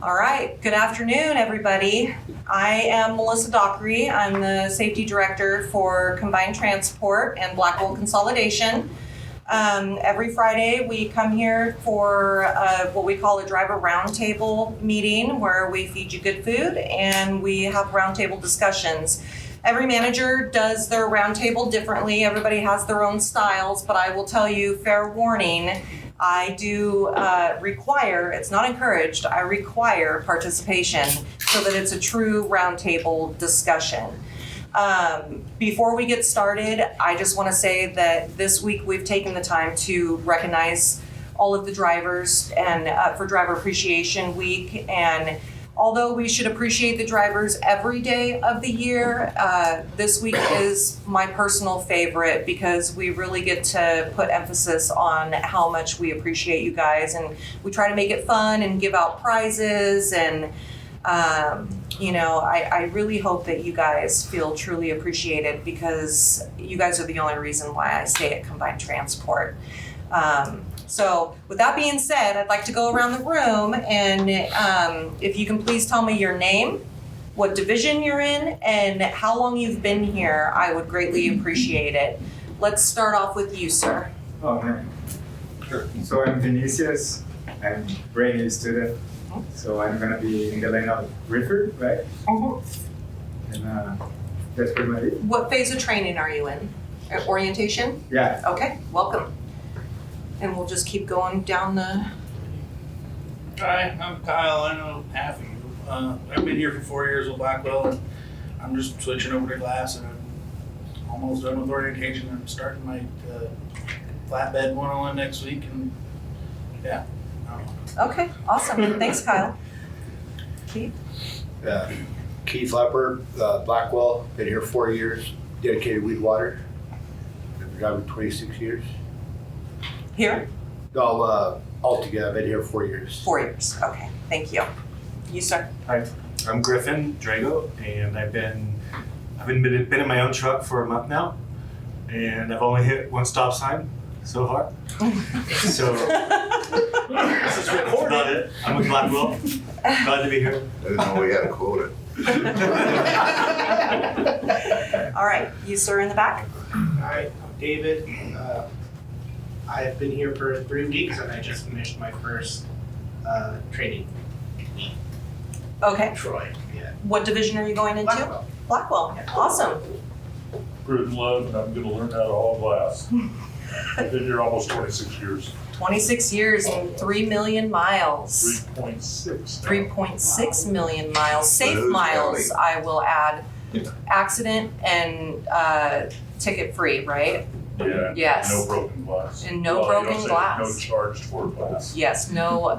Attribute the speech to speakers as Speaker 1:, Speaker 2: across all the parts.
Speaker 1: All right, good afternoon, everybody. I am Melissa Dockery. I'm the Safety Director for Combined Transport and Blackwell Consolidation. Every Friday, we come here for what we call a driver roundtable meeting where we feed you good food and we have roundtable discussions. Every manager does their roundtable differently. Everybody has their own styles, but I will tell you, fair warning, I do require, it's not encouraged, I require participation so that it's a true roundtable discussion. Before we get started, I just want to say that this week we've taken the time to recognize all of the drivers and for Driver Appreciation Week. And although we should appreciate the drivers every day of the year, this week is my personal favorite because we really get to put emphasis on how much we appreciate you guys, and we try to make it fun and give out prizes. And I really hope that you guys feel truly appreciated because you guys are the only reason why I stay at Combined Transport. So with that being said, I'd like to go around the room and if you can please tell me your name, what division you're in, and how long you've been here, I would greatly appreciate it. Let's start off with you, sir.
Speaker 2: Oh, man. Sure. So I'm Vinicius. I'm a brand new student. So I'm going to be in the lane of reefer, right? And that's pretty much it.
Speaker 1: What phase of training are you in? Orientation?
Speaker 2: Yeah.
Speaker 1: Okay, welcome. And we'll just keep going down the...
Speaker 3: Hi, I'm Kyle. I know half of you. I've been here for 4 years with Blackwell, and I'm just switching over to glass, and I'm almost done with orientation. I'm starting my flatbed 101 next week, and yeah.
Speaker 1: Okay, awesome. Thanks, Kyle. Keith?
Speaker 4: Keith Leppard, Blackwell, been here 4 years, dedicated weed water. Been driving 26 years.
Speaker 1: Here?
Speaker 4: No, altogether, I've been here 4 years.
Speaker 1: 4 years. Okay, thank you. You, sir?
Speaker 5: Hi, I'm Griffin Drago, and I've been in my own truck for a month now, and I've only hit one stop sign so far. So
Speaker 3: This is
Speaker 5: that's
Speaker 3: recorded.
Speaker 5: about it. I'm with Blackwell. Glad to be here.
Speaker 4: I didn't know we had a quota.
Speaker 1: All right, you, sir, in the back?
Speaker 6: Hi, I'm David. I've been here for 3 weeks and I just finished my first training week.
Speaker 1: Okay.
Speaker 6: Troy, yeah.
Speaker 1: What division are you going into?
Speaker 6: Blackwell.
Speaker 1: Blackwell.
Speaker 6: Yeah.
Speaker 1: Awesome.
Speaker 7: Bruton Love, and I'm gonna learn how to haul glass. I've been here almost 26 years,
Speaker 1: 26 years and 3 million miles.
Speaker 7: 3.6.
Speaker 1: 3.6 million miles. Safe
Speaker 4: Who's
Speaker 1: miles,
Speaker 4: counting?
Speaker 1: I will add. Accident and ticket free, right?
Speaker 7: Yeah.
Speaker 1: Yes.
Speaker 7: No broken glass.
Speaker 1: And no
Speaker 7: Well, you
Speaker 1: broken
Speaker 7: don't say
Speaker 1: glass.
Speaker 7: No charged for glass.
Speaker 1: Yes, no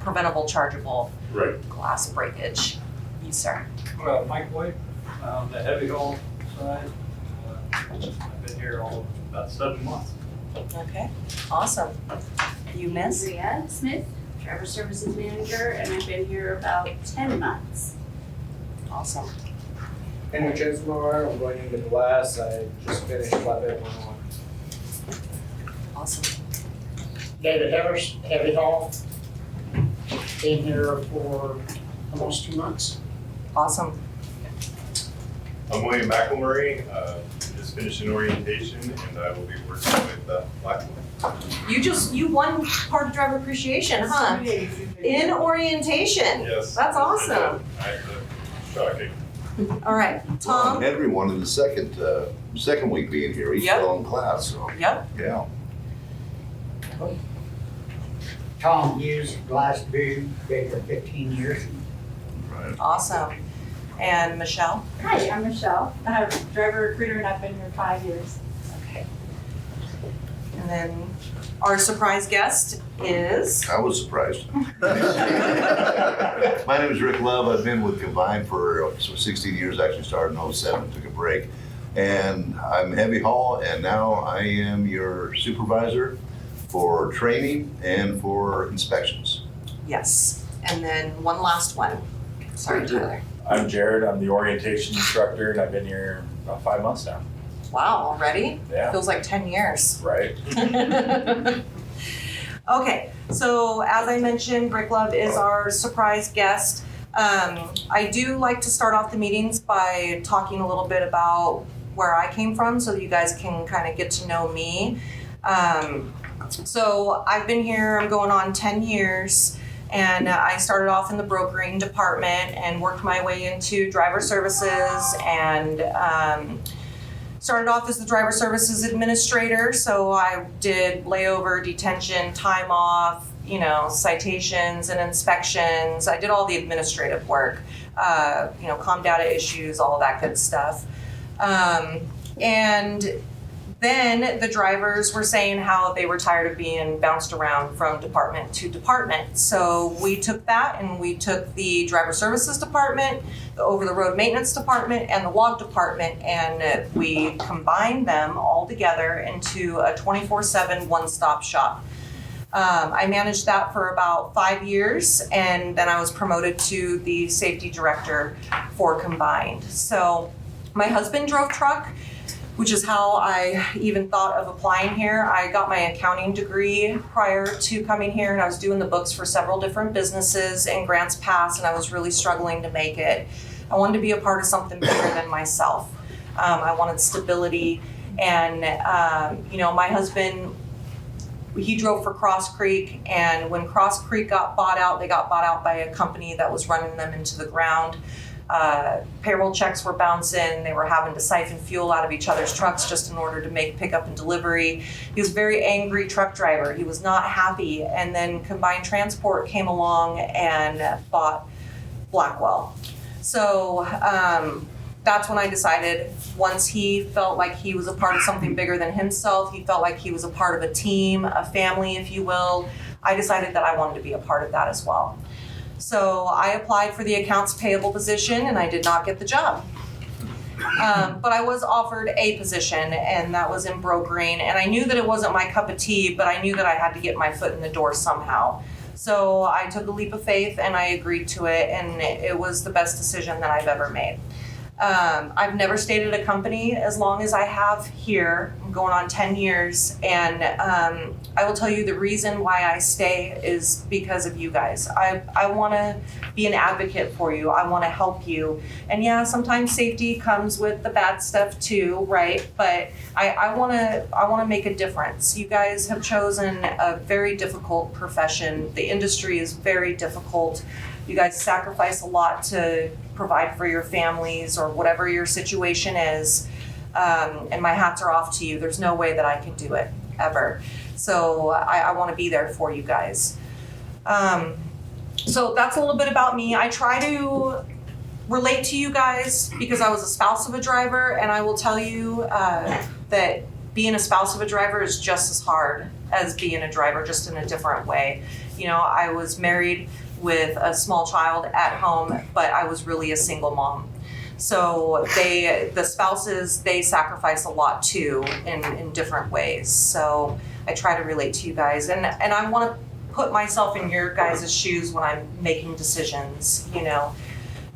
Speaker 1: preventable chargeable
Speaker 7: Right.
Speaker 1: glass breakage. You, sir.
Speaker 8: Well, Mike White, the heavy haul side. I've been here about 7 months.
Speaker 1: Okay, awesome. You, miss?
Speaker 9: Ria Smith, Driver Services Manager, and I've been here about 10 months.
Speaker 1: Awesome.
Speaker 10: Henry Chesmore, I'm going into glass. I just finished flatbed 101.
Speaker 1: Awesome.
Speaker 11: David Harris, heavy haul. Been here for almost 2 months.
Speaker 1: Awesome.
Speaker 12: I'm William McElmurray, just finished an orientation, and I will be working with Blackwell.
Speaker 1: You won part of driver appreciation, huh? In orientation.
Speaker 12: Yes.
Speaker 1: That's awesome.
Speaker 12: Shocking.
Speaker 1: All right, Tom.
Speaker 4: Henry wanted the second week being here. He's
Speaker 1: Yep.
Speaker 4: still in class, so,
Speaker 1: Yep.
Speaker 4: yeah.
Speaker 11: Tom Hughes, glass dude, been here 15 years.
Speaker 4: Right.
Speaker 1: Awesome. And Michelle?
Speaker 9: Hi, I'm Michelle. I'm a driver recruiter and I've been here 5 years.
Speaker 1: Okay. And then our surprise guest is?
Speaker 4: I was surprised. My name is Rick Love. I've been with Combined for 16 years. Actually started in 07, took a break. And I'm heavy haul, and now I am your supervisor for training and for inspections.
Speaker 1: Yes. And then one last one. Sorry, Tyler.
Speaker 3: I'm Jared. I'm the orientation instructor, and I've been here about 5 months now.
Speaker 1: Wow, already?
Speaker 3: Yeah.
Speaker 1: Feels like 10 years.
Speaker 3: Right.
Speaker 1: Okay, so as I mentioned, Rick Love is our surprise guest. I do like to start off the meetings by talking a little bit about where I came from so that you guys can kind of get to know me. So I've been here, I'm going on 10 years, and I started off in the brokering department and worked my way into driver services and started off as the driver services administrator. So I did layover, detention, time off, citations and inspections. I did all the administrative work, comm data issues, all that good stuff. And then the drivers were saying how they were tired of being bounced around from department to department. So we took that and we took the driver services department, the over-the-road maintenance department, and the log department, and we combined them all together into a 24/7 one-stop shop. I managed that for about 5 years, and then I was promoted to the safety director for combined. So my husband drove truck, which is how I even thought of applying here. I got my accounting degree prior to coming here, and I was doing the books for several different businesses in Grants Pass, and I was really struggling to make it. I wanted to be a part of something bigger than myself. I wanted stability, and my husband, he drove for Cross Creek, and when Cross Creek got bought out, they got bought out by a company that was running them into the ground. Payroll checks were bouncing. They were having to siphon fuel out of each other's trucks just in order to make pickup and delivery. He was a very angry truck driver. He was not happy. And then Combined Transport came along and bought Blackwell. So that's when I decided, once he felt like he was a part of something bigger than himself, he felt like he was a part of a team, a family, if you will, I decided that I wanted to be a part of that as well. So I applied for the accounts payable position, and I did not get the job. But I was offered a position, and that was in brokering. And I knew that it wasn't my cup of tea, but I knew that I had to get my foot in the door somehow. So I took a leap of faith, and I agreed to it, and it was the best decision that I've ever made. I've never stayed at a company as long as I have here. I'm going on 10 years, and I will tell you the reason why I stay is because of you guys. I want to be an advocate for you. I want to help you. And yeah, sometimes safety comes with the bad stuff too, right? But I want to make a difference. You guys have chosen a very difficult profession. The industry is very difficult. You guys sacrifice a lot to provide for your families or whatever your situation is. And my hats are off to you. There's no way that I could do it, ever. So I want to be there for you guys. So that's a little bit about me. I try to relate to you guys because I was a spouse of a driver, and I will tell you that being a spouse of a driver is just as hard as being a driver, just in a different way. I was married with a small child at home, but I was really a single mom. So the spouses, they sacrifice a lot too in different ways. So I try to relate to you guys, and I want to put myself in your guys' shoes when I'm making decisions, and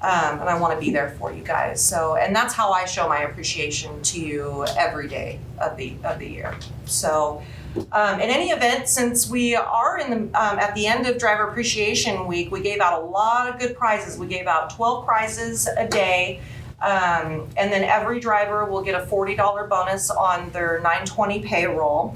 Speaker 1: I want to be there for you guys. So, and that's how I show my appreciation to you every day of the year. So, in any event, since we are at the end of Driver Appreciation Week, we gave out a lot of good prizes. We gave out 12 prizes a day, and then every driver will get a $40 bonus on their 920 payroll.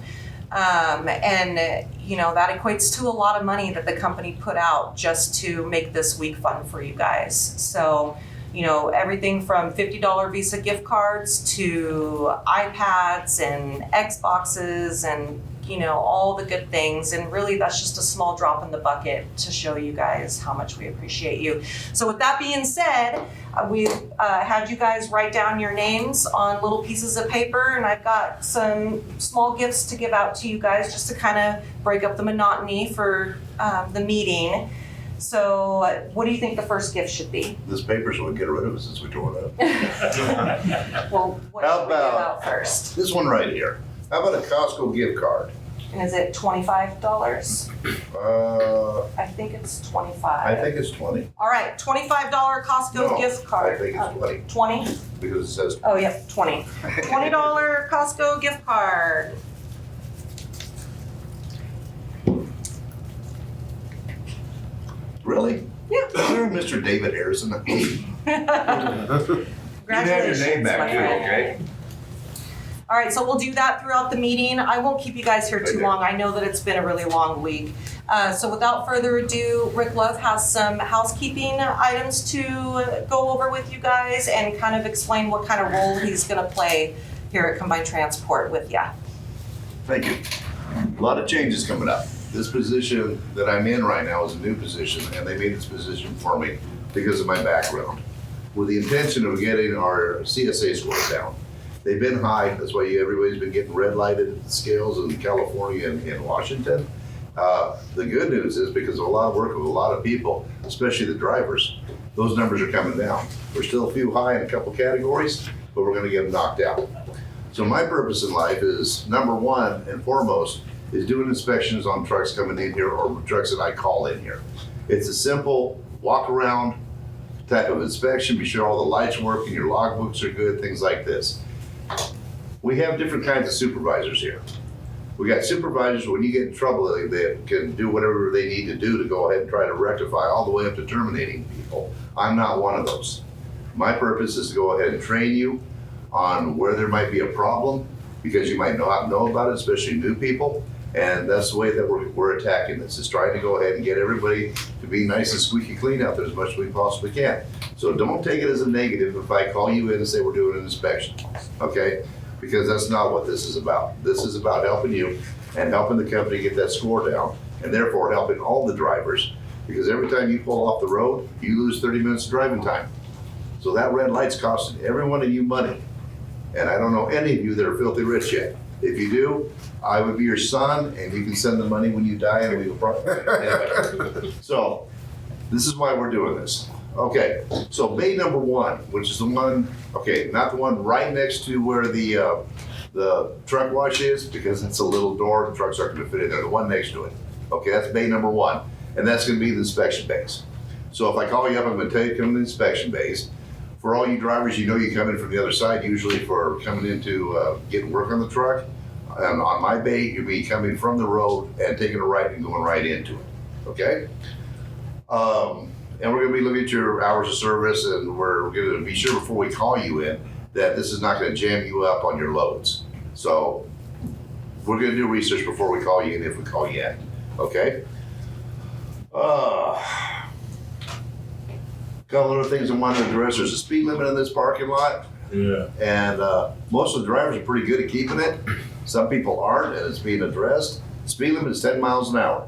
Speaker 1: And that equates to a lot of money that the company put out just to make this week fun for you guys. So, everything from $50 Visa gift cards to iPads and Xboxes and, all the good things. And really, that's just a small drop in the bucket to show you guys how much we appreciate you. So with that being said, we've had you guys write down your names on little pieces of paper, and I've got some small gifts to give out to you guys just to kind of break up the monotony for the meeting. So what do you think the first gift should be?
Speaker 4: This paper, so we can get rid of it since we tore it up.
Speaker 1: Well, what
Speaker 4: How
Speaker 1: should we give
Speaker 4: about
Speaker 1: out first?
Speaker 4: this one right here? How about a Costco gift card?
Speaker 1: And is it $25? I think it's $25.
Speaker 4: I think it's 20.
Speaker 1: All right, $25 Costco
Speaker 4: No,
Speaker 1: gift card.
Speaker 4: I think it's 20.
Speaker 1: 20?
Speaker 4: Because it says.
Speaker 1: Oh, yeah, 20. $20 Costco gift card.
Speaker 4: Really?
Speaker 1: Yeah.
Speaker 4: Is there a Mr. David Harrison?
Speaker 1: Congratulations,
Speaker 4: back
Speaker 1: my
Speaker 4: too,
Speaker 1: friend.
Speaker 4: okay?
Speaker 1: All right, so we'll do that throughout the meeting. I won't keep you guys here too
Speaker 4: Okay.
Speaker 1: long. I know that it's been a really long week. So without further ado, Rick Love has some housekeeping items to go over with you guys and kind of explain what kind of role he's gonna play here at Combined Transport with ya.
Speaker 4: Thank you. A lot of changes coming up. This position that I'm in right now is a new position, and they made this position for me because of my background, with the intention of getting our CSA scores down. They've been high, that's why everybody's been getting red lighted at the scales in California and in Washington. The good news is because of a lot of work with a lot of people, especially the drivers, those numbers are coming down. We're still a few high in a couple categories, but we're gonna get them knocked out. So my purpose in life is, number one and foremost, is doing inspections on trucks coming in here or trucks that I call in here. It's a simple walk around type of inspection, be sure all the lights work and your logbooks are good, things like this. We have different kinds of supervisors here. We got supervisors, when you get in trouble, they can do whatever they need to do to go ahead and try to rectify all the way up to terminating people. I'm not one of those. My purpose is to go ahead and train you on where there might be a problem, because you might not know about it, especially new people. And that's the way that we're attacking this, is trying to go ahead and get everybody to be nice and squeaky clean out there as much as we possibly can. So don't take it as a negative if I call you in and say we're doing an inspection, okay? Because that's not what this is about. This is about helping you and helping the company get that score down, and therefore helping all the drivers, because every time you pull off the road, you lose 30 minutes of driving time. So that red light's costing every one of you money. And I don't know any of you that are filthy rich yet. If you do, I would be your son, and you can send the money when you die, and we will probably. Anyway. So this is why we're doing this. Okay, so bay number one, which is the one, okay, not the one right next to where the truck wash is, because it's a little door, the trucks aren't gonna fit in there, the one next to it. Okay, that's bay number one, and that's gonna be the inspection bays. So if I call you up, I'm gonna tell you to come to the inspection bays. For all you drivers, you know you come in from the other side, usually for coming into getting work on the truck. And on my bay, you'll be coming from the road and taking a right and going right into it, okay? And we're gonna be looking at your hours of service, and we're gonna be sure before we call you in that this is not gonna jam you up on your loads. So we're gonna do research before we call you in, if we call you in, okay? Couple other things I wanted to address. There's a speed limit in this parking lot.
Speaker 7: Yeah.
Speaker 4: And most of the drivers are pretty good at keeping it. Some people aren't, and it's being addressed. The speed limit is 10 miles an hour.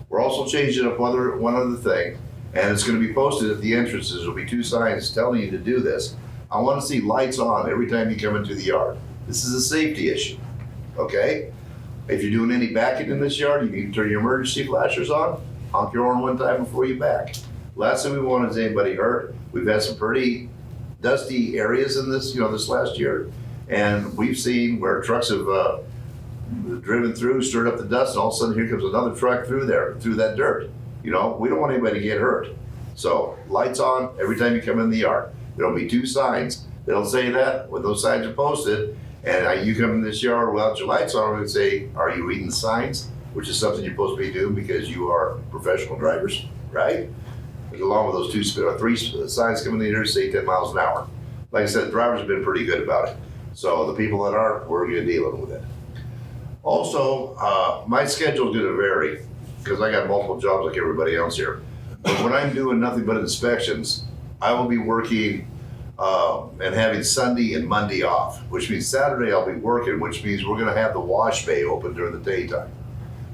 Speaker 4: We're also changing up one other thing, and it's gonna be posted at the entrances. There'll be 2 signs telling you to do this. I wanna see lights on every time you come into the yard. This is a safety issue, okay? If you're doing any backing in this yard, you need to turn your emergency flashers on, honk your horn one time before you back. Last thing we want is anybody hurt. We've had some pretty dusty areas in this, this last year. And we've seen where trucks have driven through, stirred up the dust, and all of a sudden here comes another truck through that dirt. We don't want anybody to get hurt. So lights on every time you come in the yard. There'll be 2 signs that'll say that. When those signs are posted, and you come in this yard without your lights on, we're gonna say, are you reading the signs? Which is something you're supposed to be doing because you are professional drivers, right? Along with those 3 signs coming in here say 10 miles an hour. Like I said, drivers have been pretty good about it. So the people that aren't, we're gonna deal with it. Also, my schedule is gonna vary because I got multiple jobs like everybody else here. But when I'm doing nothing but inspections, I will be working and having Sunday and Monday off, which means Saturday I'll be working, which means we're gonna have the wash bay open during the daytime.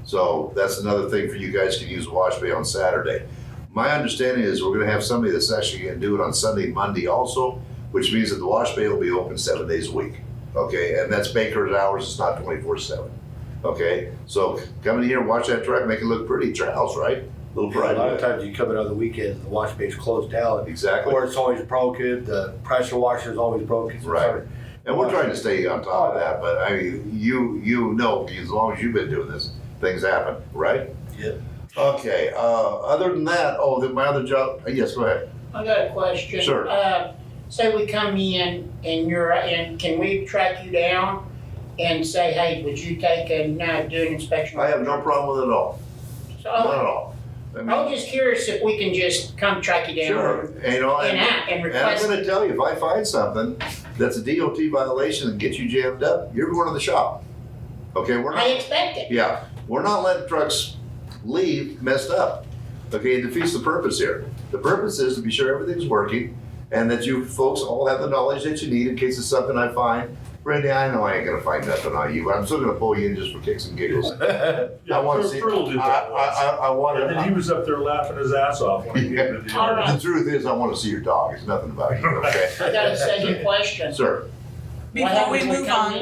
Speaker 4: So that's another thing for you guys can use the wash bay on Saturday. My understanding is we're gonna have somebody that's actually gonna do it on Sunday and Monday also, which means that the wash bay will be open 7 days a week, okay? And that's banker's hours, it's not 24/7, okay? So come in here, watch that truck, make it look pretty, it's your house, right? Little
Speaker 13: A
Speaker 4: pride.
Speaker 13: lot of times you come in on the weekend, the wash bay's closed down.
Speaker 4: Exactly.
Speaker 13: Or it's always broken, the pressure washer's always broken. So
Speaker 4: Right. And we're trying to stay on top of that, but I mean, you know, as long as you've been doing this, things happen, right?
Speaker 13: Yeah.
Speaker 4: Okay, other than that, my other job, yes, go ahead.
Speaker 11: I got a question.
Speaker 4: Sure.
Speaker 11: Say we come in and can we track you down and say, hey, would you take and do an inspection?
Speaker 4: I have no problem with it at all,
Speaker 11: So,
Speaker 4: not at all. I mean,
Speaker 11: I was just curious if we can just come track you down.
Speaker 4: sure, and, you know,
Speaker 11: And
Speaker 4: and I'm
Speaker 11: request.
Speaker 4: gonna tell you, if I find something that's a DOT violation and gets you jammed up, you're going to the shop. Okay, we're
Speaker 11: I
Speaker 4: not,
Speaker 11: expect it.
Speaker 4: yeah, we're not letting trucks leave messed up. Okay, it defeats the purpose here. The purpose is to be sure everything's working and that you folks all have the knowledge that you need in case it's something I find. Brandy, I know I ain't gonna find nothing on you, but I'm still gonna pull you in just for kicks and giggles.
Speaker 7: Yeah,
Speaker 4: I wanna see,
Speaker 7: Earl did that once.
Speaker 4: I wanna.
Speaker 7: And then he was up there laughing his ass off when he came to the
Speaker 11: All
Speaker 7: yard.
Speaker 11: right.
Speaker 4: The truth is, I want to see your dog. It's nothing about you, okay?
Speaker 11: I got a second question.
Speaker 4: Sir,
Speaker 1: Before
Speaker 11: What
Speaker 1: we
Speaker 11: happens when
Speaker 1: move
Speaker 11: come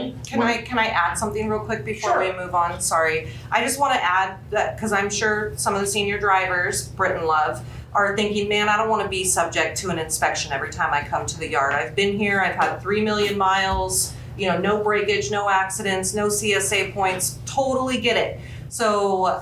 Speaker 1: on,
Speaker 11: in?
Speaker 1: can I add something real quick before
Speaker 11: Sure.
Speaker 1: we move on? Sorry. I just want to add that, because I'm sure some of the senior drivers, Britt and Love, are thinking, man, I don't want to be subject to an inspection every time I come to the yard. I've been here, I've had 3 million miles, no breakage, no accidents, no CSA points, totally get it. So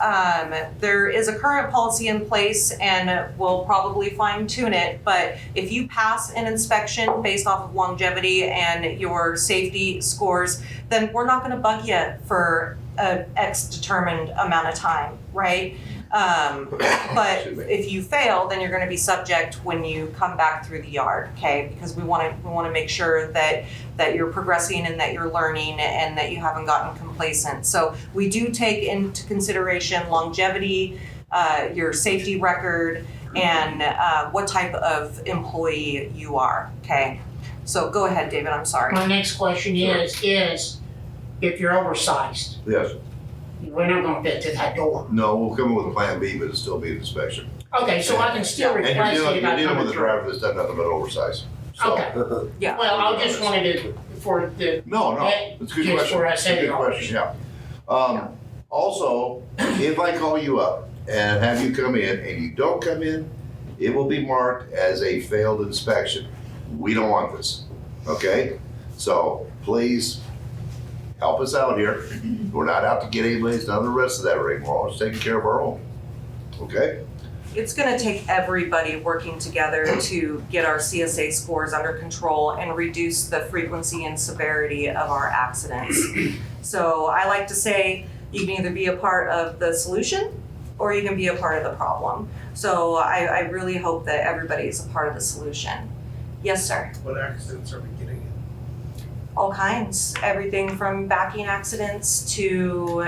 Speaker 1: there is a current policy in place and we'll probably fine tune it, but if you pass an inspection based off of longevity and your safety scores, then we're not gonna bug you for a X determined amount of time, right? But if you fail, then you're gonna be subject when you come back through the yard, okay? Because we wanna make sure that you're progressing and that you're learning and that you haven't gotten complacent. So we do take into consideration longevity, your safety record, and what type of employee you are, okay? So go ahead, David, I'm sorry.
Speaker 11: My next question is if you're oversized,
Speaker 4: yes.
Speaker 11: we're not gonna fit to that door.
Speaker 4: No, we'll come in with a plan B, but it'll still be an inspection.
Speaker 11: Okay, so I can still
Speaker 4: And
Speaker 11: request it
Speaker 4: you're
Speaker 11: if I
Speaker 4: dealing
Speaker 11: come
Speaker 4: with a
Speaker 11: through.
Speaker 4: driver that's done nothing but oversize. So,
Speaker 11: Okay.
Speaker 1: Yeah.
Speaker 11: Well, I just wanted to, for the,
Speaker 4: No, it's a good
Speaker 11: Just
Speaker 4: question.
Speaker 11: where I
Speaker 4: It's a
Speaker 11: said
Speaker 4: good
Speaker 11: it
Speaker 4: question, yeah. Also, if I call you up and have you come in and you don't come in, it will be marked as a failed inspection. We don't want this, okay? So please help us out here. We're not out to get anybody, it's none of the rest of that anymore. We're just taking care of our own, okay?
Speaker 1: It's gonna take everybody working together to get our CSA scores under control and reduce the frequency and severity of our accidents. So I like to say, you can either be a part of the solution or you can be a part of the problem. So I really hope that everybody is a part of the solution. Yes, sir.
Speaker 6: What accidents are we getting in?
Speaker 1: All kinds, everything from backing accidents to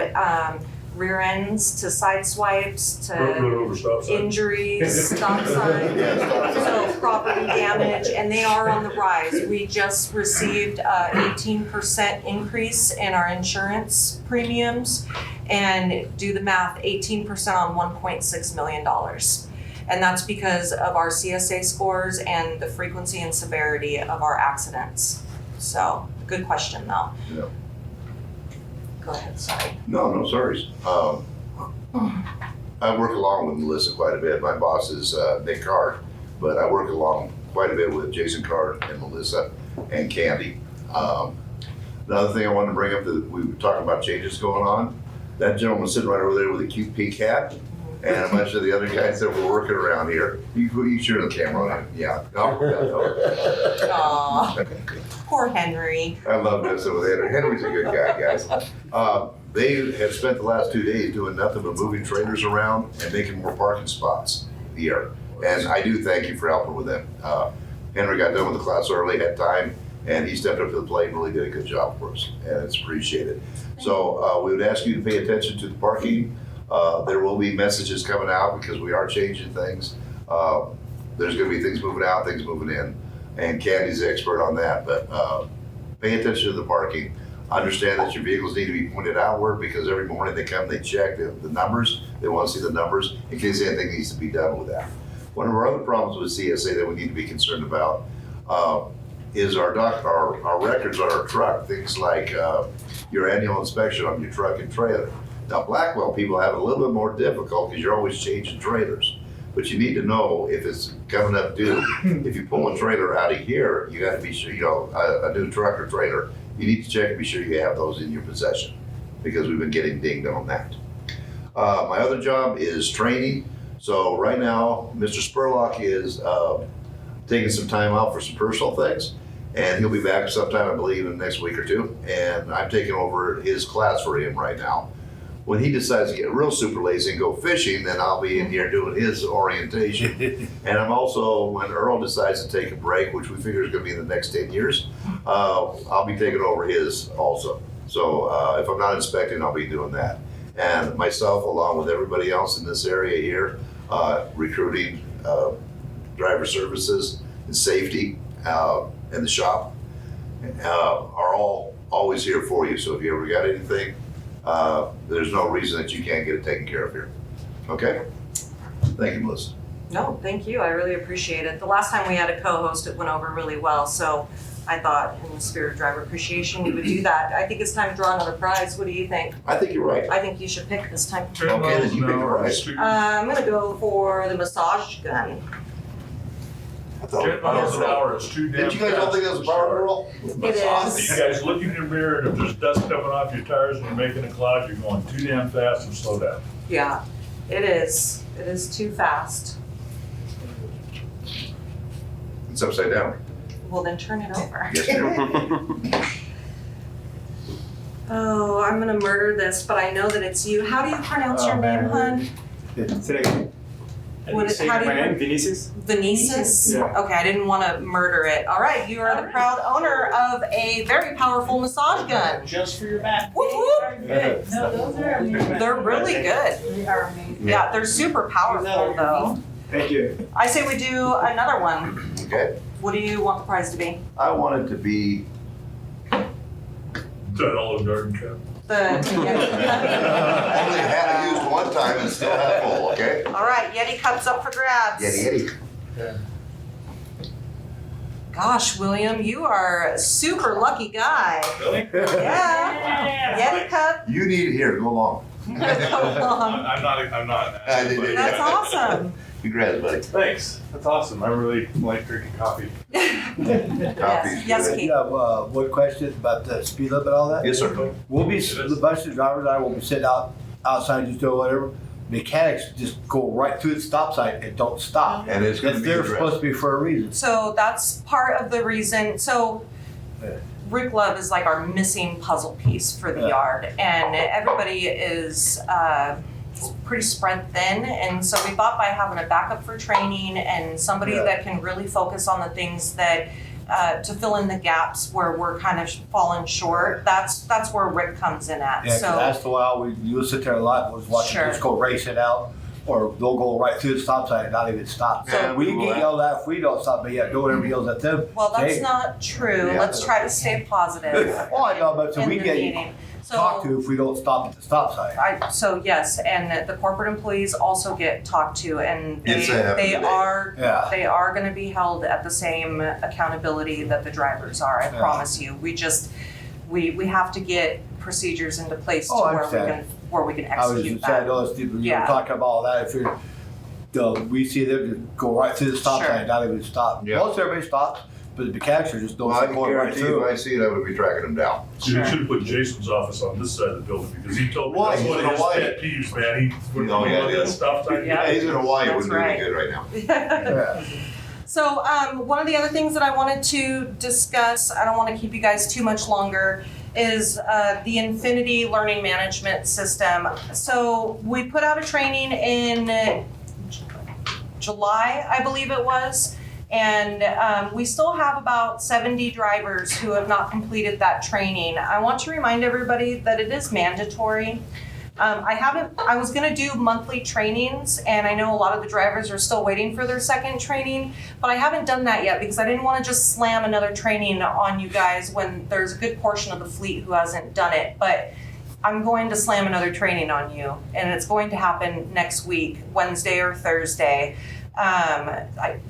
Speaker 1: rear ends to side swipes
Speaker 7: Run
Speaker 1: to
Speaker 7: over stop sign.
Speaker 1: injuries, stop signs,
Speaker 4: Yeah, stop sign.
Speaker 1: so property damage, and they are on the rise. We just received 18% increase in our insurance premiums, and do the math, 18% on $1.6 million. And that's because of our CSA scores and the frequency and severity of our accidents. So, good question though.
Speaker 4: Yeah.
Speaker 1: Go ahead, sorry.
Speaker 4: No sorries. I work along with Melissa quite a bit. My boss is Nick Card, but I work along quite a bit with Jason Card and Melissa and Candy. Another thing I wanted to bring up that we were talking about changes going on. That gentleman sitting right over there with a cute pink hat, and a bunch of the other guys that were working around here. You share the camera on him, yeah.
Speaker 1: Aw, poor Henry.
Speaker 4: I love this with Henry. Henry's a good guy, guys. They have spent the last 2 days doing nothing but moving trailers around and making more parking spots here. And I do thank you for helping with them. Henry got done with the class early, had time, and he stepped up to the plate and really did a good job for us, and it's appreciated. So we would ask you to pay attention to the parking. There will be messages coming out because we are changing things. There's gonna be things moving out, things moving in, and Candy's the expert on that, but pay attention to the parking. Understand that your vehicles need to be pointed outward because every morning they come, they check the numbers, they wanna see the numbers in case anything needs to be done with that. One of our other problems with CSA that we need to be concerned about is our records on our truck, things like your annual inspection on your truck and trailer. Now, Blackwell people have it a little bit more difficult because you're always changing trailers. But you need to know if it's coming up due. If you pull a trailer out of here, you gotta be sure, a new truck or trailer, you need to check and be sure you have those in your possession because we've been getting dinged on that. My other job is training. So right now, Mr. Spurlock is taking some time out for some personal things. And he'll be back sometime, I believe, in the next week or two. And I'm taking over his class for him right now. when he decides to get real super lazy and go fishing, then I'll be in here doing his orientation. And I'm also, when Earl decides to take a break, which we figure is gonna be in the next 10 years, I'll be taking over his also. So if I'm not inspecting, I'll be doing that. And myself, along with everybody else in this area here, recruiting, driver services and safety, and the shop, are all always here for you. So if you ever got anything, there's no reason that you can't get it taken care of here. Okay? Thank you, Melissa.
Speaker 1: No, thank you. I really appreciate it. The last time we had a co-host, it went over really well. So I thought in the spirit of driver appreciation, we would do that. I think it's time to draw another prize. What do you think?
Speaker 4: I think you're right.
Speaker 1: I think you should pick this time.
Speaker 4: Okay, then you pick a prize.
Speaker 1: I'm gonna go for the massage gun.
Speaker 4: I thought
Speaker 7: 10 miles an hour is too damn
Speaker 4: Did you guys all think that was a power girl?
Speaker 1: It is.
Speaker 7: You guys look in your mirror, and if there's dust coming off your tires and you're making a cloud, you're going too damn fast, and slow down.
Speaker 1: Yeah, it is. It is too fast.
Speaker 4: It's upside down.
Speaker 1: Well, then turn it over.
Speaker 4: Yes, ma'am.
Speaker 1: Oh, I'm gonna murder this, but I know that it's you. How do you pronounce your name, hun?
Speaker 2: Say that again.
Speaker 1: How do
Speaker 2: My
Speaker 1: you?
Speaker 2: name, Vinicius.
Speaker 1: Vinicius?
Speaker 2: Yeah.
Speaker 1: Okay, I didn't want to murder it. All right, you are the proud owner of a very powerful massage gun.
Speaker 6: Just for your back.
Speaker 1: Whoop whoop!
Speaker 9: Good. No, those are amazing.
Speaker 1: They're really good.
Speaker 9: They are amazing.
Speaker 1: Yeah, they're super powerful though.
Speaker 2: Thank you.
Speaker 1: I say we do another one.
Speaker 4: Okay.
Speaker 1: What do you want the prize to be?
Speaker 4: I want it to be
Speaker 7: That Olive Garden cup.
Speaker 1: The
Speaker 4: only had it used one time and still half full, okay?
Speaker 1: All right, Yeti cups up for grabs.
Speaker 4: Yeti.
Speaker 1: Gosh, William, you are a super lucky guy.
Speaker 3: Really?
Speaker 1: Yeah. Yeti cup.
Speaker 4: You need it here, go along.
Speaker 1: Come on.
Speaker 3: I'm not.
Speaker 4: I did.
Speaker 1: That's awesome.
Speaker 4: Congrats, buddy.
Speaker 5: Thanks. That's awesome. I really like drinking coffee.
Speaker 1: Yes, yes, Keith.
Speaker 13: You have one question about the speed limit and all that?
Speaker 4: Yes, sir.
Speaker 13: We'll be, the bunch of drivers and I will be sitting outside just doing whatever. Mechanics just go right through the stop sign and don't stop.
Speaker 4: And it's gonna
Speaker 13: That's
Speaker 4: be
Speaker 13: they're
Speaker 4: addressed.
Speaker 13: supposed to be for a reason.
Speaker 1: So that's part of the reason. So Rick Love is like our missing puzzle piece for the
Speaker 13: Yeah.
Speaker 1: yard, and everybody is pretty spread thin. And so we thought by having a backup for training and somebody
Speaker 13: Yeah.
Speaker 1: that can really focus on the things that to fill in the gaps where we're kind of falling short. That's where Rick comes in at.
Speaker 13: Yeah, 'cause
Speaker 1: So
Speaker 13: that's the way you'll sit there a lot, was watching
Speaker 1: Sure.
Speaker 13: just go racing out, or they'll go right through the stop sign and not even stop.
Speaker 4: So
Speaker 13: we
Speaker 4: we will
Speaker 13: get
Speaker 4: have-
Speaker 13: yelled at if we don't stop, but yeah, don't ever yell at them.
Speaker 1: well, that's
Speaker 13: Hey.
Speaker 1: not true.
Speaker 4: Yeah.
Speaker 1: Let's try to stay positive.
Speaker 13: Oh, I know, but so
Speaker 1: in
Speaker 13: we
Speaker 1: the
Speaker 13: get
Speaker 1: meeting. So
Speaker 13: talked to if we don't stop at the stop sign.
Speaker 1: so yes, and the corporate employees also get talked to, and
Speaker 4: It's a happy
Speaker 1: they
Speaker 4: day.
Speaker 1: are
Speaker 13: Yeah.
Speaker 1: they are going to be held at the same accountability that the drivers are. I
Speaker 13: Yeah.
Speaker 1: promise you. We just we have to get procedures into place to
Speaker 13: Oh, I
Speaker 1: where we
Speaker 13: understand.
Speaker 1: can
Speaker 13: I was
Speaker 1: execute
Speaker 13: just saying, I
Speaker 1: that.
Speaker 13: noticed people, you
Speaker 1: Yeah.
Speaker 13: were talking about all that, if you're, we see them just go right through the stop
Speaker 1: Sure.
Speaker 13: sign, not even stop.
Speaker 4: Yeah.
Speaker 13: Most everybody stops, but the mechanics are just don't
Speaker 4: Well, I
Speaker 13: go
Speaker 4: can
Speaker 13: right
Speaker 4: guarantee you,
Speaker 13: through.
Speaker 4: if I see it, I would be tracking them down.
Speaker 7: So you should have put Jason's office on this side of the building, because he told me
Speaker 4: Why?
Speaker 7: that's
Speaker 4: He's
Speaker 7: one
Speaker 4: in
Speaker 7: of his
Speaker 4: Hawaii.
Speaker 7: pet peeves, man. He, when
Speaker 4: Oh, yeah,
Speaker 7: he
Speaker 4: it
Speaker 7: wants
Speaker 4: is.
Speaker 7: to stop sign.
Speaker 1: Yeah.
Speaker 4: He's in Hawaii,
Speaker 1: That's
Speaker 4: wouldn't do
Speaker 1: right.
Speaker 4: any good right now.
Speaker 13: Yeah.
Speaker 1: So one of the other things that I wanted to discuss, I don't want to keep you guys too much longer, is the Infinity Learning Management System. So we put out a training in July, I believe it was, and we still have about 70 drivers who have not completed that training. I want to remind everybody that it is mandatory. I was gonna do monthly trainings, and I know a lot of the drivers are still waiting for their second training, but I haven't done that yet because I didn't wanna just slam another training on you guys when there's a good portion of the fleet who hasn't done it. But I'm going to slam another training on you, and it's going to happen next week, Wednesday or Thursday.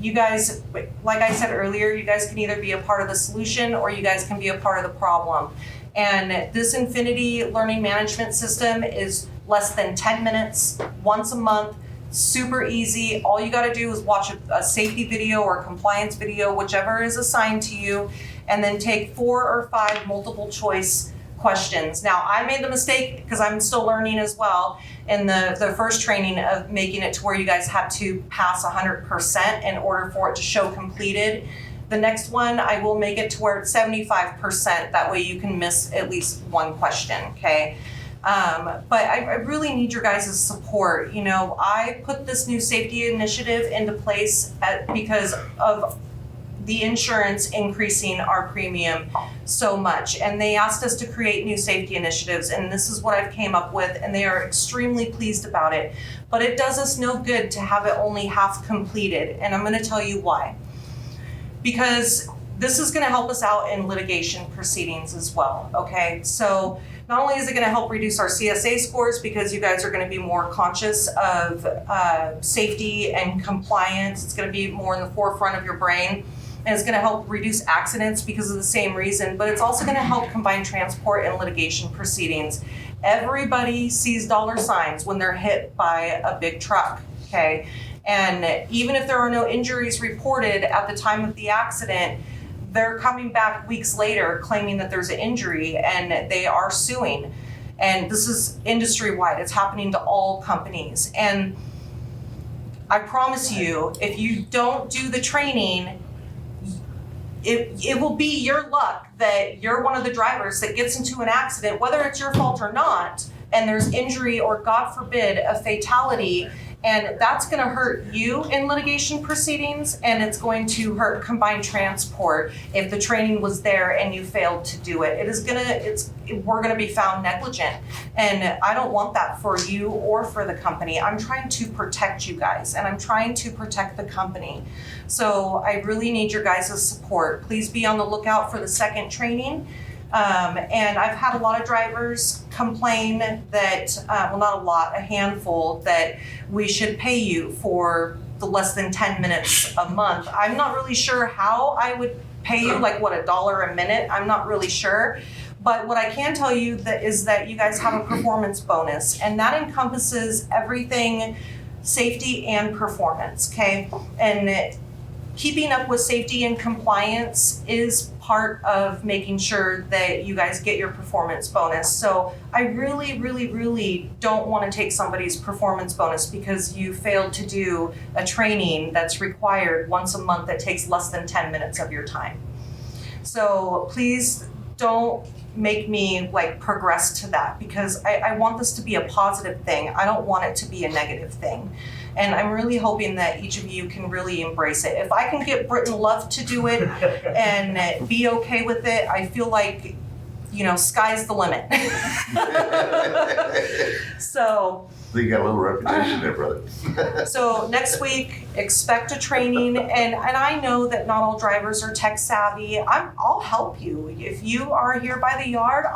Speaker 1: You guys, like I said earlier, you guys can either be a part of the solution or you guys can be a part of the problem. And this Infinity Learning Management System is less than 10 minutes, once a month, super easy. All you gotta do is watch a safety video or a compliance video, whichever is assigned to you, and then take 4 or 5 multiple choice questions. Now, I made the mistake, because I'm still learning as well, in the first training of making it to where you guys had to pass 100% in order for it to show completed. The next one, I will make it to where it's 75%. That way you can miss at least one question, okay? But I really need your guys' support. You know, I put this new safety initiative into place because of the insurance increasing our premium so much. And they asked us to create new safety initiatives, and this is what I've came up with, and they are extremely pleased about it. But it does us no good to have it only half completed, and I'm gonna tell you why. Because this is gonna help us out in litigation proceedings as well, okay? So not only is it gonna help reduce our CSA scores because you guys are gonna be more conscious of safety and compliance, it's gonna be more in the forefront of your brain, and it's gonna help reduce accidents because of the same reason, but it's also gonna help combine transport and litigation proceedings. Everybody sees dollar signs when they're hit by a big truck, okay? And even if there are no injuries reported at the time of the accident, they're coming back weeks later claiming that there's an injury and they are suing. And this is industry-wide, it's happening to all companies. And I promise you, if you don't do the training, it will be your luck that you're one of the drivers that gets into an accident, whether it's your fault or not, and there's injury or, God forbid, a fatality, and that's gonna hurt you in litigation proceedings, and it's going to hurt combined transport if the training was there and you failed to do it. We're gonna be found negligent, and I don't want that for you or for the company. I'm trying to protect you guys, and I'm trying to protect the company. So I really need your guys' support. Please be on the lookout for the second training. And I've had a lot of drivers complain that, well, not a lot, a handful, that we should pay you for the less than 10 minutes a month. I'm not really sure how I would pay you, like what, $1 a minute? I'm not really sure. But what I can tell you is that you guys have a performance bonus, and that encompasses everything safety and performance, okay? And keeping up with safety and compliance is part of making sure that you guys get your performance bonus. So I really, really, really don't want to take somebody's performance bonus because you failed to do a training that's required once a month that takes less than 10 minutes of your time. So please don't make me like progress to that, because I want this to be a positive thing. I don't want it to be a negative thing. And I'm really hoping that each of you can really embrace it. If I can get Britton Love to do it and be okay with it, I feel like, you know, sky's the limit. So
Speaker 4: You got a little reputation there, brother.
Speaker 1: So next week, expect a training, and I know that not all drivers are tech savvy. I'll help you. If you are here by the yard,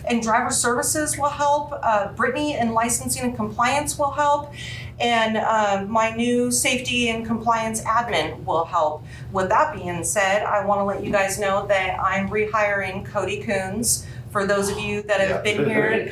Speaker 1: and driver services will help. Brittany in licensing and compliance will help, and my new safety and compliance admin will help. With that being said, I want to let you guys know that I'm rehiring Cody Coons. For those of you that have been here,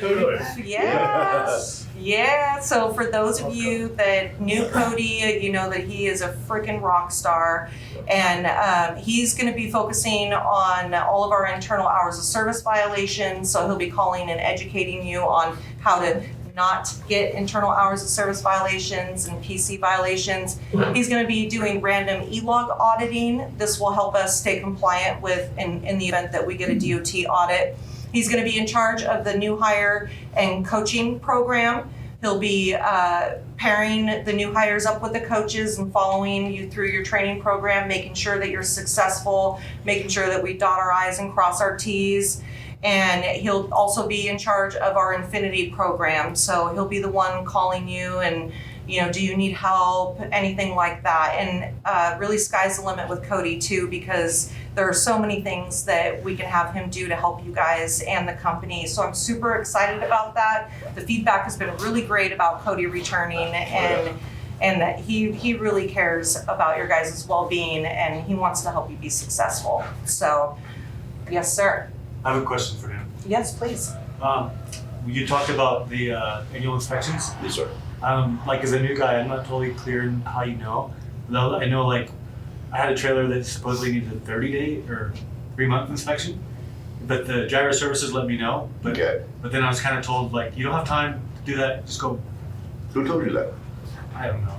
Speaker 1: yeah. So for those of you that knew Cody, you know that he is a freaking rock star, and he's going to be focusing on all of our internal hours of service violations. So he'll be calling and educating you on how to not get internal hours of service violations and PC violations. He's going to be doing random e-log auditing. This will help us stay compliant with in the event that we get a DOT audit. He's going to be in charge of the new hire and coaching program. He'll be pairing the new hires up with the coaches and following you through your training program, making sure that you're successful, making sure that we dot our I's and cross our T's. And he'll also be in charge of our Infinity program. So he'll be the one calling you and, you know, do you need help, anything like that. And really sky's the limit with Cody too, because there are so many things that we can have him do to help you guys and the company. So I'm super excited about that. The feedback has been really great about Cody returning, and that he really cares about your guys' well-being, and he wants to help you be successful. So, yes, sir.
Speaker 5: I have a question for him.
Speaker 1: Yes, please.
Speaker 5: You talked about the annual inspections.
Speaker 4: Yes, sir.
Speaker 5: Like as a new guy, I'm not totally clear on how you know. Though I know, like, I had a trailer that supposedly needed a 30-day or 3-month inspection, but the driver services let me know. But then I was kind of told, like, you don't have time to do that. Just go.
Speaker 4: Who told you that?
Speaker 5: I don't know.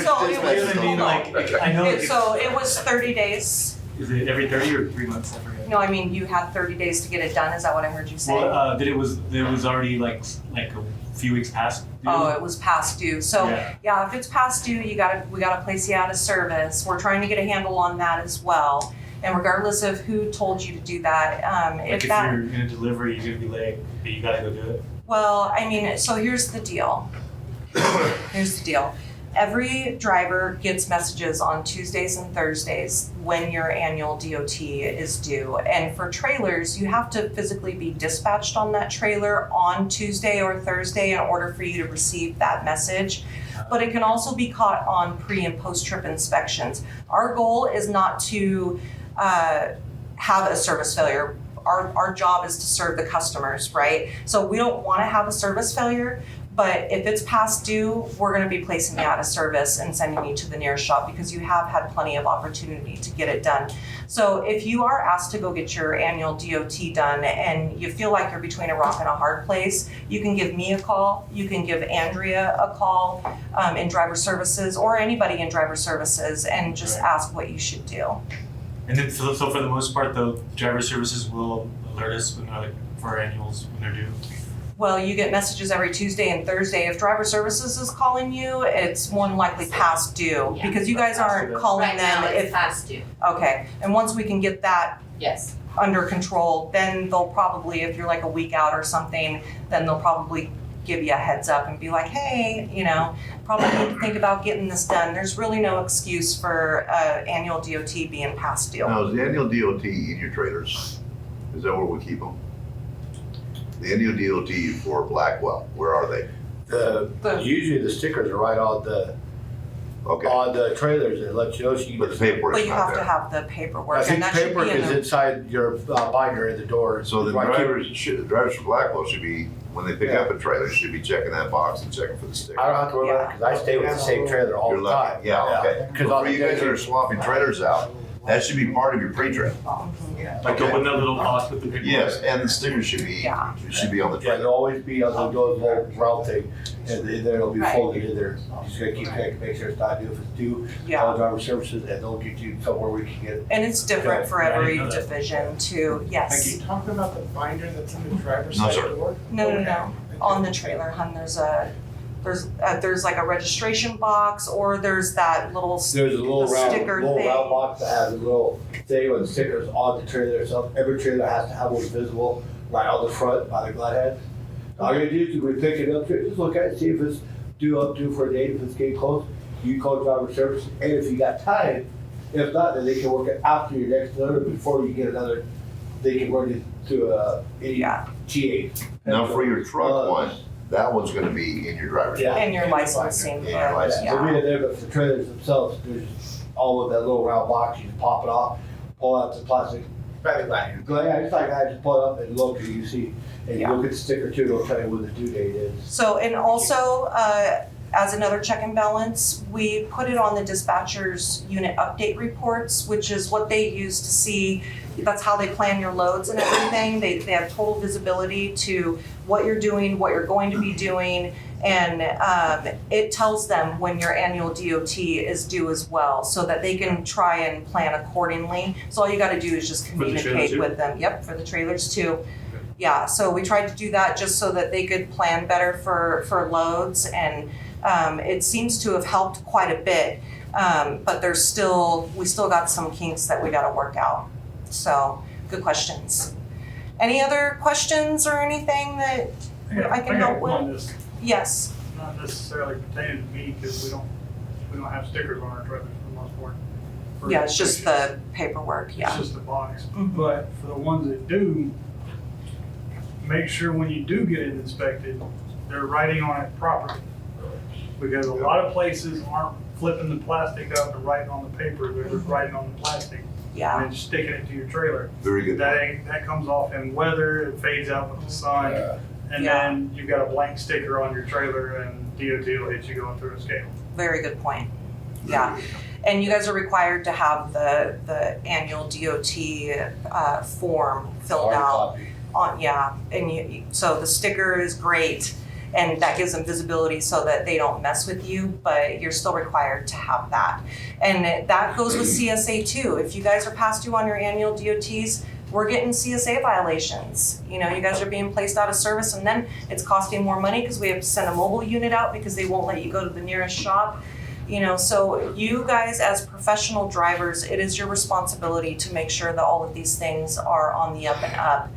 Speaker 1: So it was,
Speaker 5: I know.
Speaker 1: so it was 30 days.
Speaker 5: Is it every 30 or 3 months? I forget.
Speaker 1: No, I mean, you had 30 days to get it done, is that what I heard you say?
Speaker 5: Well, that it was already like a few weeks past due.
Speaker 1: Oh, it was past due. So
Speaker 5: Yeah.
Speaker 1: yeah, if it's past due, we gotta place you out of service. We're trying to get a handle on that as well. And regardless of who told you to do that,
Speaker 5: Like if
Speaker 1: that,
Speaker 5: you're in a delivery, you're gonna be late, but you gotta go do it.
Speaker 1: well, I mean, so here's the deal. Here's the deal. Every driver gets messages on Tuesdays and Thursdays when your annual DOT is due. And for trailers, you have to physically be dispatched on that trailer on Tuesday or Thursday in order for you to receive that message. But it can also be caught on pre and post trip inspections. Our goal is not to have a service failure. Our job is to serve the customers, right? So we don't want to have a service failure. But if it's past due, we're going to be placing you out of service and sending you to the nearest shop because you have had plenty of opportunity to get it done. So if you are asked to go get your annual DOT done and you feel like you're between a rock and a hard place, you can give me a call. You can give Andrea a call in driver services or anybody in driver services and just ask what you should do.
Speaker 5: And then so for the most part, the driver services will alert us when for our annuals when they're due.
Speaker 1: Well, you get messages every Tuesday and Thursday. If driver services is calling you, it's more than likely past due
Speaker 9: Yeah.
Speaker 1: because you guys aren't calling
Speaker 9: Right
Speaker 1: them
Speaker 9: now, it's
Speaker 1: if,
Speaker 9: past due.
Speaker 1: okay. And once we can get that
Speaker 9: Yes.
Speaker 1: under control, then they'll probably, if you're like a week out or something, then they'll probably give you a heads up and be like, hey, probably need to think about getting this done. There's really no excuse for annual DOT being past due.
Speaker 4: Now, is the annual DOT in your trailers? Is that where we keep them? The annual DOT for Blackwell, where are they?
Speaker 13: Usually the stickers are right on the trailers and let you know so you
Speaker 4: But the paperwork's
Speaker 1: But you
Speaker 4: not
Speaker 1: have to
Speaker 4: there.
Speaker 1: have the paperwork,
Speaker 13: I think
Speaker 1: and that should
Speaker 13: paperwork
Speaker 1: be in
Speaker 13: is
Speaker 1: the.
Speaker 13: inside your binder in the door.
Speaker 4: So the
Speaker 13: Right,
Speaker 4: drivers for Blackwell should be, when they pick up a trailer, should be checking that box and checking for the sticker.
Speaker 13: I don't have to worry about it because I stay with the same trailer all
Speaker 4: You're
Speaker 13: the time.
Speaker 4: lucky. Yeah, okay.
Speaker 13: Because
Speaker 4: For you guys that are swapping trailers out, that should be part of your pre-trip.
Speaker 5: Like open that little box with the paperwork.
Speaker 4: Yes, and the sticker should be,
Speaker 1: Yeah.
Speaker 4: it should be on the
Speaker 13: Yeah,
Speaker 4: trailer.
Speaker 13: there'll always be on those little round thing, and it'll be
Speaker 1: Right.
Speaker 13: folded in there. You just gotta keep checking, make sure it's not due. If it's due,
Speaker 1: Yeah.
Speaker 13: call driver services, and they'll get you somewhere we can get it.
Speaker 1: And it's different for
Speaker 5: Yeah, I
Speaker 1: every
Speaker 5: didn't know that.
Speaker 1: division too, yes.
Speaker 5: Thank you.
Speaker 10: Talking about the binder that's in the driver's
Speaker 4: No,
Speaker 10: side
Speaker 4: sir.
Speaker 10: door?
Speaker 1: No. On the trailer, hun, there's like a registration box or there's that little
Speaker 13: There's a little
Speaker 1: the sticker
Speaker 13: round
Speaker 1: thing.
Speaker 13: box that has a little thing with the stickers on the trailer itself. Every trailer has to have one visible right on the front by the glad head. All you're gonna do is when you pick it up, just look at it, see if it's due for a date, if it's getting close. You call driver service, and if you got time, if not, then they can work it after your next delivery before you get another. They can run it to any
Speaker 1: Yeah.
Speaker 13: GA.
Speaker 4: Now, for your truck one, that one's gonna be in your driver's.
Speaker 13: Yeah.
Speaker 1: And your licensing,
Speaker 4: Yeah, your license.
Speaker 13: They'll be
Speaker 1: yeah.
Speaker 13: in there, but for trailers themselves, there's all of that little round box, you just pop it off, pull out the plastic.
Speaker 10: By the glad.
Speaker 13: Yeah, it's like I just pull it up and look and you see, and you
Speaker 1: Yeah.
Speaker 13: look at the sticker too, it'll tell you when the due date is.
Speaker 1: So, and also, as another check and balance, we put it on the dispatcher's unit update reports, which is what they use to see, that's how they plan your loads and everything. They have total visibility to what you're doing, what you're going to be doing, and it tells them when your annual DOT is due as well, so that they can try and plan accordingly. So all you gotta do is just
Speaker 5: For the trailers
Speaker 1: communicate
Speaker 5: too?
Speaker 1: with them. Yep, for the trailers too. Yeah, so we tried to do that just so that they could plan better for loads, and it seems to have helped quite a bit. But we still got some kinks that we gotta work out. So, good questions. Any other questions or anything that I can help with?
Speaker 8: This,
Speaker 1: Yes,
Speaker 8: not necessarily pertaining to me, because we don't have stickers on our trailers for the most part. For
Speaker 1: yeah, it's just
Speaker 8: restrictions.
Speaker 1: the paperwork,
Speaker 8: It's
Speaker 1: yeah.
Speaker 8: just the box.
Speaker 1: Mhm.
Speaker 8: But for the ones that do, make sure when you do get it inspected, they're writing on it properly. Because a lot of places aren't flipping the plastic up and writing on the paper, they're just writing on the plastic
Speaker 1: Yeah,
Speaker 8: and then sticking it to your trailer.
Speaker 4: Very good.
Speaker 8: That comes off in weather, it fades out with the sun, and
Speaker 1: Yeah.
Speaker 8: then you've got a blank sticker on your trailer and DOT will hit you going through a scale.
Speaker 1: very good point. Yeah. And you guys are required to have the annual DOT form filled
Speaker 13: Hard
Speaker 1: out.
Speaker 13: copy.
Speaker 1: Yeah, and so the sticker is great. And that gives them visibility so that they don't mess with you, but you're still required to have that. And that goes with CSA too. If you guys are past due on your annual DOTs, we're getting CSA violations. You know, you guys are being placed out of service, and then it's costing more money because we have to send a mobile unit out because they won't let you go to the nearest shop. You know, so you guys as professional drivers, it is your responsibility to make sure that all of these things are on the up and up.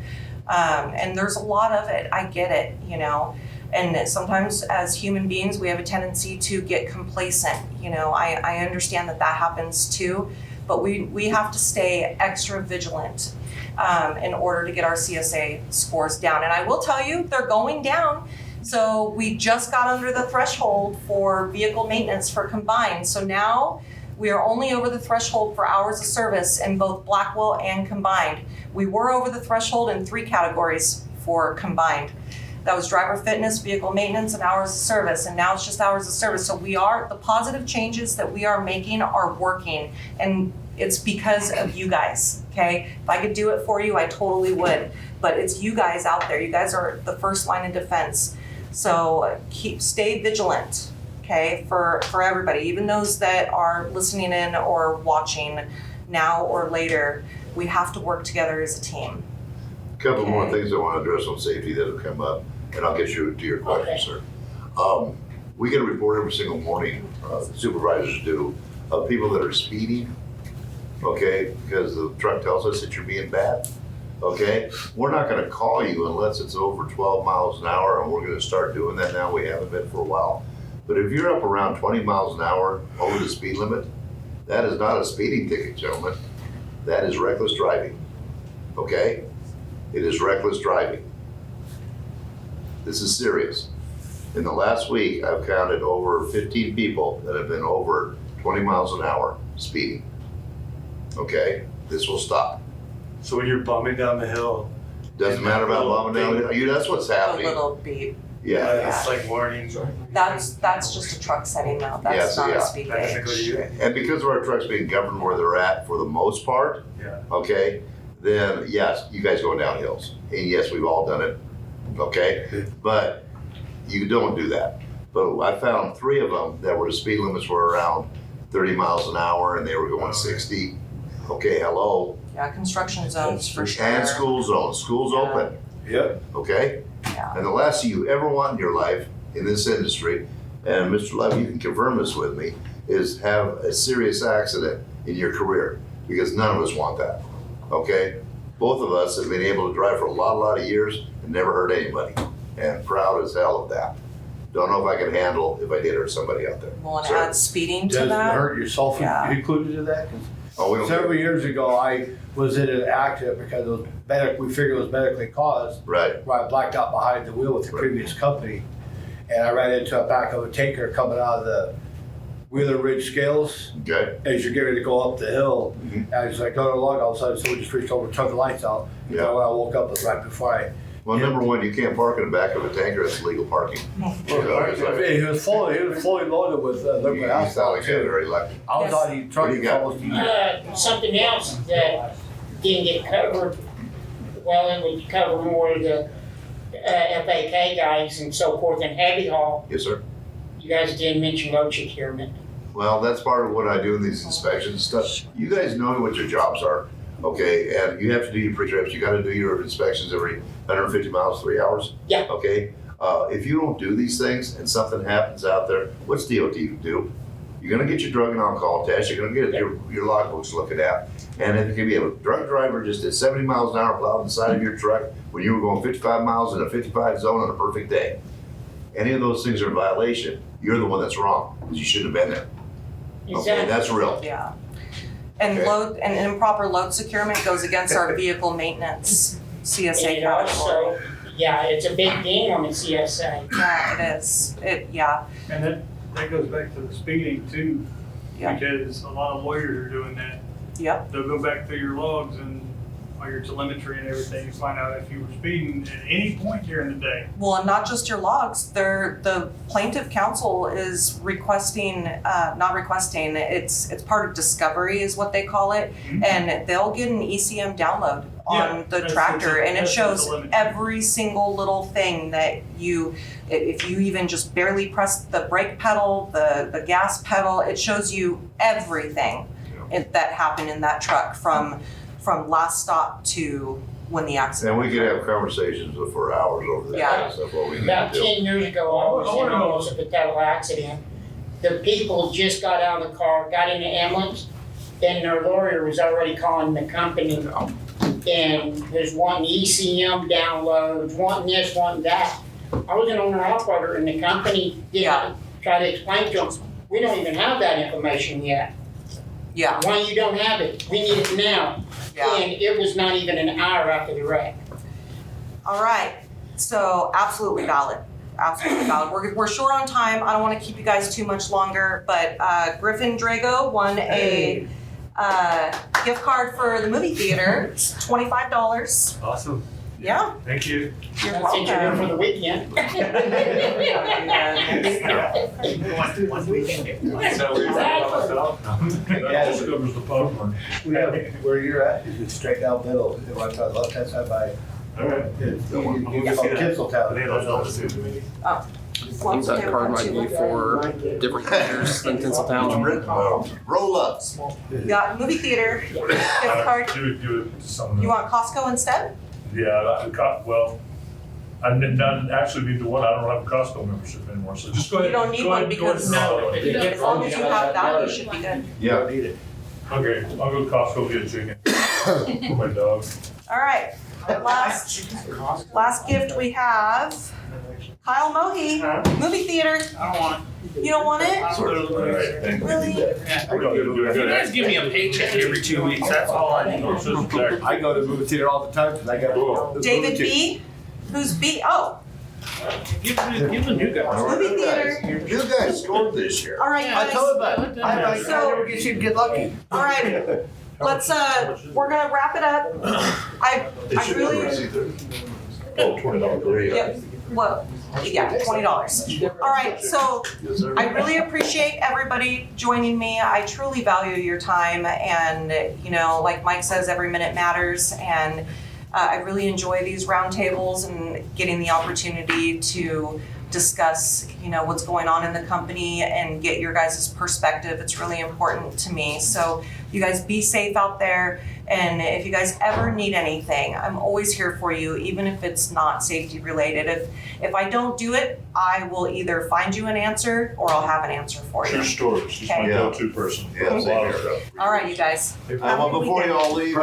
Speaker 1: And there's a lot of it, I get it, you know. And sometimes as human beings, we have a tendency to get complacent. You know, I understand that happens too, but we have to stay extra vigilant in order to get our CSA scores down. And I will tell you, they're going down. So we just got under the threshold for vehicle maintenance for combined. So now we are only over the threshold for hours of service in both Blackwell and combined. We were over the threshold in 3 categories for combined. That was driver fitness, vehicle maintenance, and hours of service. And now it's just hours of service. So the positive changes that we are making are working. And it's because of you guys, okay? If I could do it for you, I totally would. But it's you guys out there. You guys are the first line of defense. So stay vigilant, okay, for everybody, even those that are listening in or watching now or later. We have to work together as a team.
Speaker 4: A couple more things I want to address on safety that have come up, and I'll get you to your question, sir. We get a report every single morning, supervisors do, of people that are speeding, okay, because the truck tells us that you're being bad, okay? We're not gonna call you unless it's over 12 miles an hour, and we're gonna start doing that now. We haven't been for a while. But if you're up around 20 miles an hour over the speed limit, that is not a speeding ticket, gentlemen. That is reckless driving, okay? It is reckless driving. This is serious. In the last week, I've counted over 15 people that have been over 20 miles an hour speeding. Okay, this will stop.
Speaker 5: So when you're bumming down the hill.
Speaker 4: Doesn't matter about bombing down, that's what's
Speaker 1: A
Speaker 4: happening.
Speaker 1: little beep.
Speaker 4: Yeah.
Speaker 5: It's like warnings.
Speaker 1: That's just a truck setting though. That's
Speaker 4: Yes,
Speaker 1: not
Speaker 4: yeah.
Speaker 1: a speed gauge.
Speaker 4: And because of our trucks being governed where they're at for the most part,
Speaker 5: Yeah.
Speaker 4: okay, then yes, you guys go down hills. And yes, we've all done it, okay? But you don't do that. But I found 3 of them that were the speed limits were around 30 miles an hour and they were going 60. Okay, hello.
Speaker 1: Yeah, construction zones for sure.
Speaker 4: And school zones, schools
Speaker 1: Yeah.
Speaker 4: open,
Speaker 13: Yep.
Speaker 4: okay?
Speaker 1: Yeah.
Speaker 4: And the last thing you ever want in your life in this industry, and Mr. Levy, you can confirm this with me, is have a serious accident in your career, because none of us want that, okay? Both of us have been able to drive for a lot of years and never hurt anybody, and proud as hell of that. Don't know if I can handle if I did hurt somebody out there.
Speaker 1: Want to
Speaker 4: Sir?
Speaker 1: add speeding to
Speaker 13: Does it
Speaker 1: that?
Speaker 13: hurt yourself
Speaker 1: Yeah.
Speaker 13: included in that? 'Cause
Speaker 4: Oh, we don't.
Speaker 13: several years ago, I was in an accident because it was we figured it was medically caused.
Speaker 4: Right,
Speaker 13: Where I blacked out behind the wheel with the previous company. And I ran into a back of a tanker coming out of the Wheeler Ridge scales
Speaker 4: okay,
Speaker 13: as you're getting ready to go up the hill.
Speaker 4: Mhm.
Speaker 13: And I was like, going along, all of a sudden, someone just reached over and turned the lights out. And
Speaker 4: Yeah.
Speaker 13: when I woke up, it was right before I.
Speaker 4: well, number one, you can't park in the back of a tanker, that's illegal parking. You know, it's like-
Speaker 13: He was fully loaded with liquid
Speaker 4: You
Speaker 13: asphalt
Speaker 4: sound like you're
Speaker 13: too.
Speaker 4: very lucky.
Speaker 13: I was
Speaker 1: Yes.
Speaker 13: on the truck
Speaker 4: What do you got?
Speaker 13: almost a year.
Speaker 11: Something else that didn't get covered, well, it would cover more of the FAK guys and so forth and heavy haul.
Speaker 4: Yes, sir.
Speaker 11: You guys didn't mention load procurement.
Speaker 4: Well, that's part of what I do in these inspections and stuff. You guys know what your jobs are, okay? And you have to do your pre-trips, you gotta do your inspections every 150 miles, 3 hours.
Speaker 11: Yeah.
Speaker 4: Okay? If you don't do these things and something happens out there, what's DOT do? You're gonna get your drug and alcohol test, you're gonna get your logbooks looked at. And if it can be a drunk driver just at 70 miles an hour plowed on the side of your truck when you were going 55 miles in a 55 zone on a perfect day. Any of those things are in violation, you're the one that's wrong, because you shouldn't have been there. Okay, that's real.
Speaker 1: Yeah. And
Speaker 4: Okay.
Speaker 1: and improper load securement goes against our vehicle maintenance CSA
Speaker 11: And
Speaker 1: category.
Speaker 11: also, yeah, it's a big ding on the CSA.
Speaker 1: Yeah, it is. Yeah.
Speaker 8: And that goes back to the speeding too,
Speaker 1: Yeah.
Speaker 8: because a lot of lawyers are doing that.
Speaker 1: Yep.
Speaker 8: They'll go back through your logs and all your telemetry and everything and find out if you were speeding at any point during the day.
Speaker 1: Well, and not just your logs. The plaintiff counsel is requesting, not requesting. It's part of discovery, is what they call it,
Speaker 8: Mhm.
Speaker 1: and they'll get an ECM download on the
Speaker 8: that's
Speaker 1: tractor, and it
Speaker 8: that's
Speaker 1: shows
Speaker 8: the limit.
Speaker 1: every single little thing that if you even just barely press the brake pedal, the gas pedal, it shows you everything that happened in that truck from last stop to when the accident.
Speaker 4: And we could have conversations for hours over that kind of stuff, what we need
Speaker 11: About
Speaker 4: to do.
Speaker 11: 10 years ago, I was in almost a fatal accident. The people just got out of the car, got in the ambulance, and their lawyer was already calling the company and was wanting ECM downloads, wanting this, wanting that. I was an owner-operator, and the company didn't try to explain to them, we don't even have that information yet.
Speaker 1: Yeah,
Speaker 11: Why you don't have it? We need it now.
Speaker 1: yeah.
Speaker 11: And it was not even an hour after the wreck.
Speaker 1: All right, so absolutely valid. Absolutely valid. We're short on time. I don't want to keep you guys too much longer, but Griffin Drago won a gift card for the movie theater. It's $25.
Speaker 5: Awesome.
Speaker 1: Yeah,
Speaker 5: Thank you.
Speaker 1: you're
Speaker 11: That's it, you're here for
Speaker 1: welcome.
Speaker 11: the weekend.
Speaker 7: So we That just covers the pub one.
Speaker 13: We have, where you're at, is straight down middle, if I try the left-hand side by,
Speaker 7: All right.
Speaker 13: it's, you get from Tinseltown.
Speaker 5: They don't know what to do.
Speaker 1: Well,
Speaker 14: That card might be for different theaters than Tinseltown.
Speaker 4: Roll up.
Speaker 1: You got movie theater gift card.
Speaker 7: Give it to someone.
Speaker 1: You want Costco instead?
Speaker 7: Yeah, well, I did not actually need the one, I don't have a Costco membership anymore, so just go ahead.
Speaker 1: You don't need
Speaker 7: go
Speaker 1: one
Speaker 7: ahead- go ahead
Speaker 1: because-
Speaker 7: and draw it.
Speaker 1: As long as you have that, you should be good.
Speaker 4: Yeah.
Speaker 13: Need it.
Speaker 7: Okay, I'll go to Costco, get a chicken for my dog.
Speaker 1: All right, last gift we have, Kyle Mohi, movie theater.
Speaker 3: I don't want
Speaker 1: You don't want it?
Speaker 7: All right, thank you.
Speaker 1: Really?
Speaker 7: I go to do
Speaker 3: it. You guys
Speaker 7: it.
Speaker 3: give me a paycheck every 2 weeks, that's all I need.
Speaker 13: I go to the movie theater all the time, because I got.
Speaker 7: Cool.
Speaker 1: David B? Who's B? Oh,
Speaker 3: Give the new guys.
Speaker 1: movie theater.
Speaker 4: You guys scored this year.
Speaker 1: All right,
Speaker 13: I
Speaker 1: guys.
Speaker 13: told him that, I never get you to get lucky.
Speaker 1: All right, let's, we're gonna wrap it up. I really,
Speaker 7: Oh, $20. There you go.
Speaker 1: yep, well, yeah, $20. All right, so
Speaker 4: Yes, sir.
Speaker 1: I really appreciate everybody joining me. I truly value your time, and like Mike says, every minute matters. And I really enjoy these roundtables and getting the opportunity to discuss, what's going on in the company and get your guys' perspective. It's really important to me. So you guys be safe out there. And if you guys ever need anything, I'm always here for you, even if it's not safety related. If I don't do it, I will either find you an answer or I'll have an answer for you.
Speaker 7: True story, she's my
Speaker 1: Okay.
Speaker 7: go-to person.
Speaker 4: Yeah,
Speaker 7: A
Speaker 4: same
Speaker 7: lot of
Speaker 4: here.
Speaker 7: stuff.
Speaker 1: All right, you guys.
Speaker 4: Before you all leave,